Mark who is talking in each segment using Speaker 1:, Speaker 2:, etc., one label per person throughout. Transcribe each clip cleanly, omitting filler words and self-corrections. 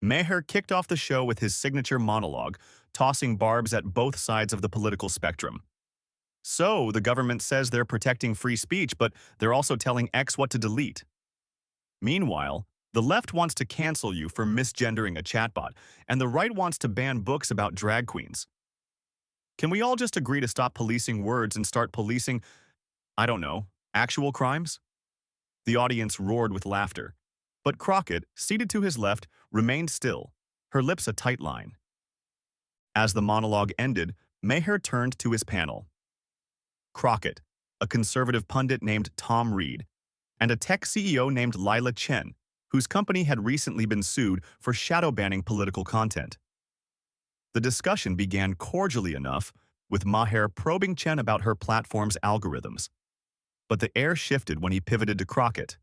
Speaker 1: Maher kicked off the show with his signature monologue, tossing barbs at both sides of the political spectrum. So, the government says they're protecting free speech, but they're also telling X what to delete. Meanwhile, the left wants to cancel you for misgendering a chatbot, and the right wants to ban books about drag queens. Can we all just agree to stop policing words and start policing, I don't know, actual crimes? The audience roared with laughter. But Crockett, seated to his left, remained still, her lips a tight line. As the monologue ended, Maher turned to his panel. Crockett, a conservative pundit named Tom Reed, and a tech CEO named Lila Chen, whose company had recently been sued for shadow banning political content. The discussion began cordially enough, with Maher probing Chen about her platform's algorithms. But the air shifted when he pivoted to Crockett.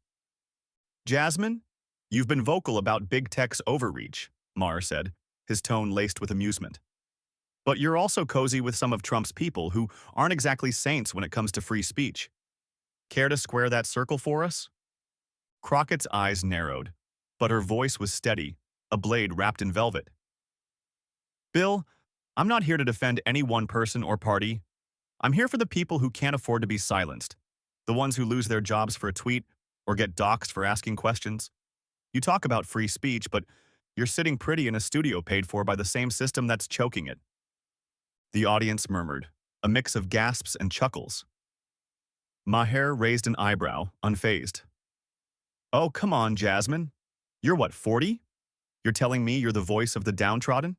Speaker 1: Jasmine, you've been vocal about big tech's overreach, Maher said, his tone laced with amusement. But you're also cozy with some of Trump's people who aren't exactly saints when it comes to free speech. Care to square that circle for us? Crockett's eyes narrowed, but her voice was steady, a blade wrapped in velvet. Bill, I'm not here to defend any one person or party. I'm here for the people who can't afford to be silenced, the ones who lose their jobs for a tweet or get doxxed for asking questions. You talk about free speech, but you're sitting pretty in a studio paid for by the same system that's choking it. The audience murmured, a mix of gasps and chuckles. Maher raised an eyebrow, unfazed. Oh, come on, Jasmine. You're what, 40? You're telling me you're the voice of the downtrodden?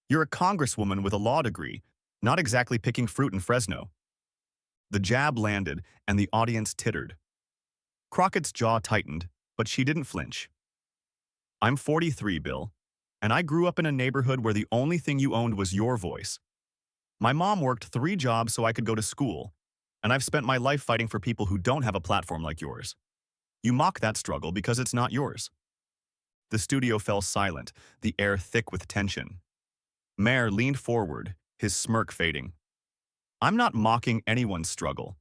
Speaker 1: You're a congresswoman with a law degree, not exactly picking fruit in Fresno. The jab landed, and the audience tittered. Crockett's jaw tightened, but she didn't flinch. I'm 43, Bill, and I grew up in a neighborhood where the only thing you owned was your voice. My mom worked 3 jobs so I could go to school, and I've spent my life fighting for people who don't have a platform like yours. You mock that struggle because it's not yours. The studio fell silent, the air thick with tension. Maher leaned forward, his smirk fading. I'm not mocking anyone's struggle.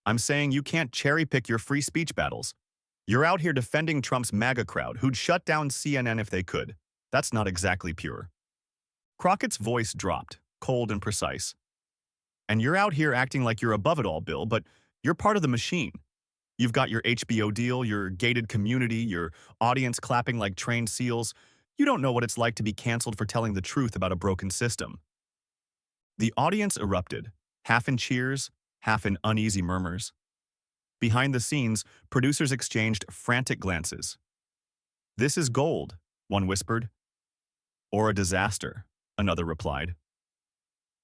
Speaker 1: I'm saying you can't cherry-pick your free speech battles. You're out here defending Trump's MAGA crowd who'd shut down CNN if they could. That's not exactly pure. Crockett's voice dropped, cold and precise. And you're out here acting like you're above it all, Bill, but you're part of the machine. You've got your HBO deal, your gated community, your audience clapping like trained seals. You don't know what it's like to be canceled for telling the truth about a broken system. The audience erupted, half in cheers, half in uneasy murmurs. Behind the scenes, producers exchanged frantic glances. This is gold, one whispered. Or a disaster, another replied.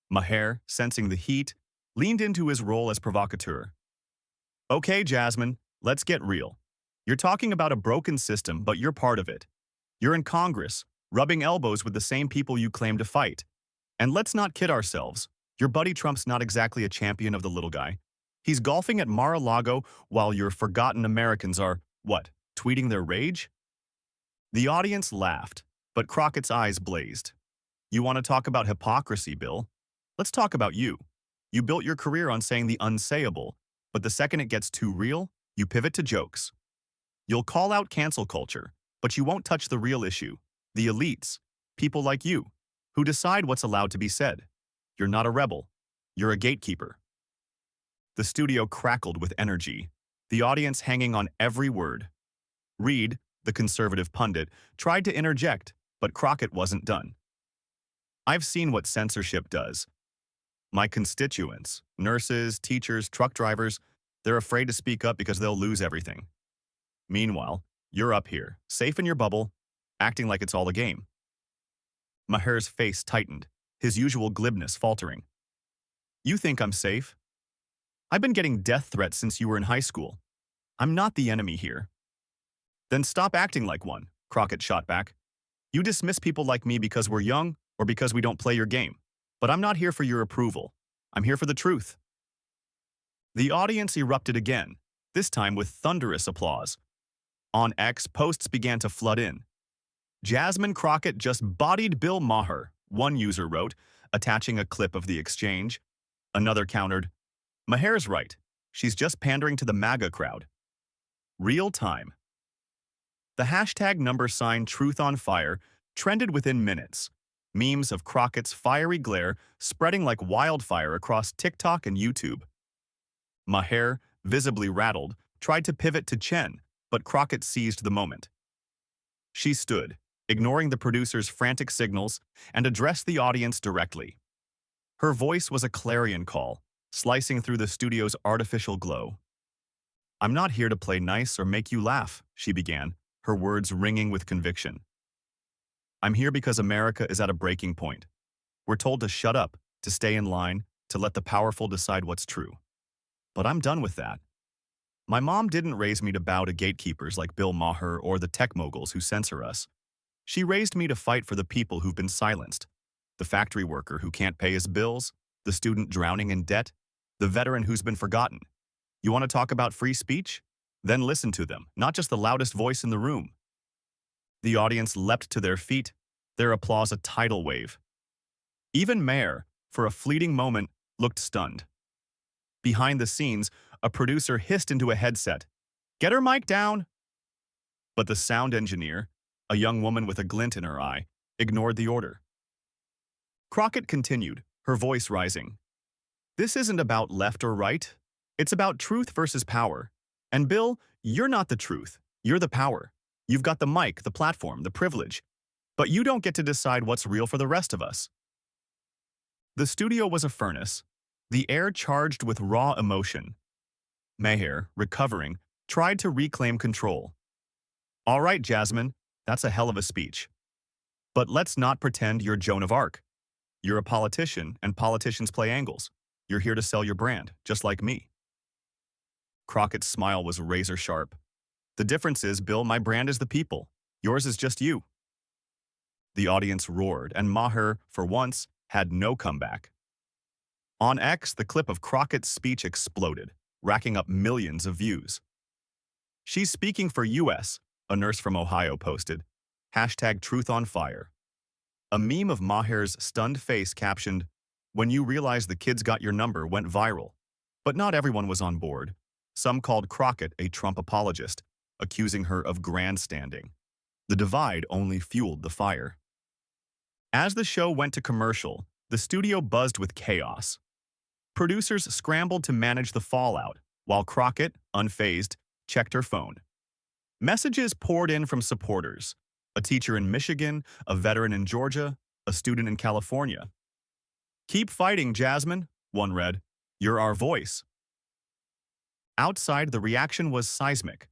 Speaker 1: Maher, sensing the heat, leaned into his role as provocateur. Okay, Jasmine, let's get real. You're talking about a broken system, but you're part of it. You're in Congress, rubbing elbows with the same people you claim to fight. And let's not kid ourselves. Your buddy Trump's not exactly a champion of the little guy. He's golfing at Mar-a-Lago while your forgotten Americans are, what, tweeting their rage? The audience laughed, but Crockett's eyes blazed. You want to talk about hypocrisy, Bill? Let's talk about you. You built your career on saying the unsayable, but the second it gets too real, you pivot to jokes. You'll call out cancel culture, but you won't touch the real issue, the elites, people like you, who decide what's allowed to be said. You're not a rebel. You're a gatekeeper. The studio crackled with energy, the audience hanging on every word. Reed, the conservative pundit, tried to interject, but Crockett wasn't done. I've seen what censorship does. My constituents, nurses, teachers, truck drivers, they're afraid to speak up because they'll lose everything. Meanwhile, you're up here, safe in your bubble, acting like it's all a game. Maher's face tightened, his usual glibness faltering. You think I'm safe? I've been getting death threats since you were in high school. I'm not the enemy here. Then stop acting like one, Crockett shot back. You dismiss people like me because we're young or because we don't play your game. But I'm not here for your approval. I'm here for the truth. The audience erupted again, this time with thunderous applause. On X, posts began to flood in. Jasmine Crockett just bodied Bill Maher, one user wrote, attaching a clip of the exchange. Another countered, Maher's right. She's just pandering to the MAGA crowd. Real time. The hashtag #TruthOnFire trended within minutes. Memes of Crockett's fiery glare spreading like wildfire across TikTok and YouTube. Maher, visibly rattled, tried to pivot to Chen, but Crockett seized the moment. She stood, ignoring the producer's frantic signals, and addressed the audience directly. Her voice was a clarion call, slicing through the studio's artificial glow. "I'm not here to play nice or make you laugh," she began, her words ringing with conviction. "I'm here because America is at a breaking point. We're told to shut up, to stay in line, to let the powerful decide what's true. But I'm done with that. My mom didn't raise me to bow to gatekeepers like Bill Maher or the tech moguls who censor us. She raised me to fight for the people who've been silenced. The factory worker who can't pay his bills, the student drowning in debt, the veteran who's been forgotten. You want to talk about free speech? Then listen to them, not just the loudest voice in the room." The audience leapt to their feet, their applause a tidal wave. Even Maher, for a fleeting moment, looked stunned. Behind the scenes, a producer hissed into a headset, "Get her mic down!" But the sound engineer, a young woman with a glint in her eye, ignored the order. Crockett continued, her voice rising. "This isn't about left or right. It's about truth versus power. And Bill, you're not the truth. You're the power. You've got the mic, the platform, the privilege. But you don't get to decide what's real for the rest of us." The studio was a furnace, the air charged with raw emotion. Maher, recovering, tried to reclaim control. "All right, Jasmine, that's a hell of a speech. But let's not pretend you're Joan of Arc. You're a politician, and politicians play angles. You're here to sell your brand, just like me." Crockett's smile was razor sharp. "The difference is, Bill, my brand is the people. Yours is just you." The audience roared, and Maher, for once, had no comeback. On X, the clip of Crockett's speech exploded, racking up millions of views. "She's speaking for US," a nurse from Ohio posted. #TruthOnFire. A meme of Maher's stunned face captioned, "When you realize the kids got your number," went viral. But not everyone was on board. Some called Crockett a Trump apologist, accusing her of grandstanding. The divide only fueled the fire. As the show went to commercial, the studio buzzed with chaos. Producers scrambled to manage the fallout, while Crockett, unfazed, checked her phone. Messages poured in from supporters: a teacher in Michigan, a veteran in Georgia, a student in California. "Keep fighting, Jasmine," one read. "You're our voice." Outside, the reaction was seismic.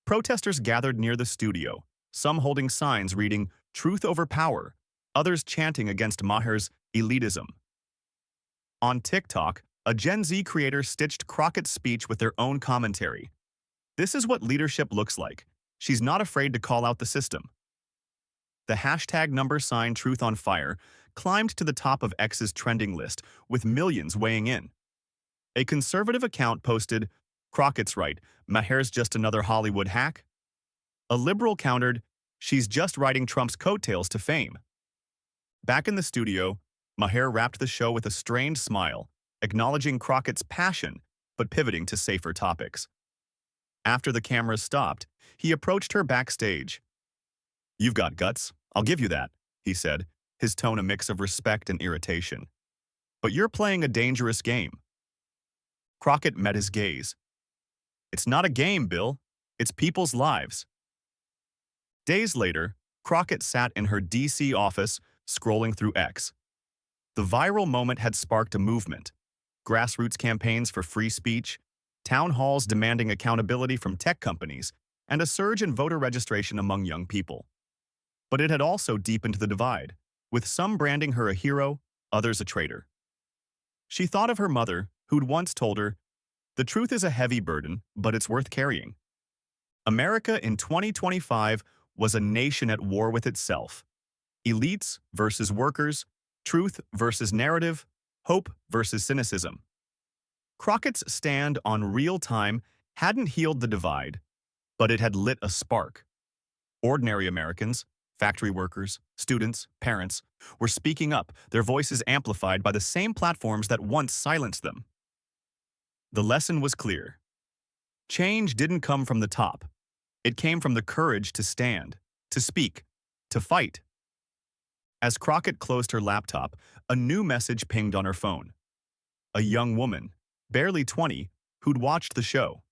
Speaker 1: Protesters gathered near the studio, some holding signs reading "Truth over Power," others chanting against Maher's elitism. On TikTok, a Gen Z creator stitched Crockett's speech with their own commentary. "This is what leadership looks like. She's not afraid to call out the system." The #TruthOnFire climbed to the top of X's trending list, with millions weighing in. A conservative account posted, "Crockett's right, Maher's just another Hollywood hack." A liberal countered, "She's just riding Trump's coattails to fame." Back in the studio, Maher wrapped the show with a strained smile, acknowledging Crockett's passion, but pivoting to safer topics. After the cameras stopped, he approached her backstage. "You've got guts, I'll give you that," he said, his tone a mix of respect and irritation. "But you're playing a dangerous game." Crockett met his gaze. "It's not a game, Bill. It's people's lives." Days later, Crockett sat in her D.C. office, scrolling through X. The viral moment had sparked a movement: grassroots campaigns for free speech, town halls demanding accountability from tech companies, and a surge in voter registration among young people. But it had also deepened the divide, with some branding her a hero, others a traitor. She thought of her mother, who'd once told her, "The truth is a heavy burden, but it's worth carrying." America in 2025 was a nation at war with itself. Elites versus workers, truth versus narrative, hope versus cynicism. Crockett's stand on real time hadn't healed the divide, but it had lit a spark. Ordinary Americans, factory workers, students, parents, were speaking up, their voices amplified by the same platforms that once silenced them. The lesson was clear. Change didn't come from the top. It came from the courage to stand, to speak, to fight, As Crockett closed her laptop, a new message pinged on her phone. A young woman, barely 20, who'd watched the show.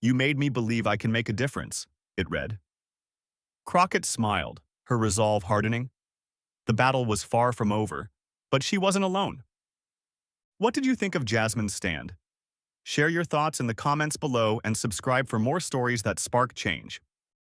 Speaker 1: "You made me believe I can make a difference," it read. Crockett smiled, her resolve hardening. The battle was far from over, but she wasn't alone. What did you think of Jasmine's stand? Share your thoughts in the comments below and subscribe for more stories that spark change.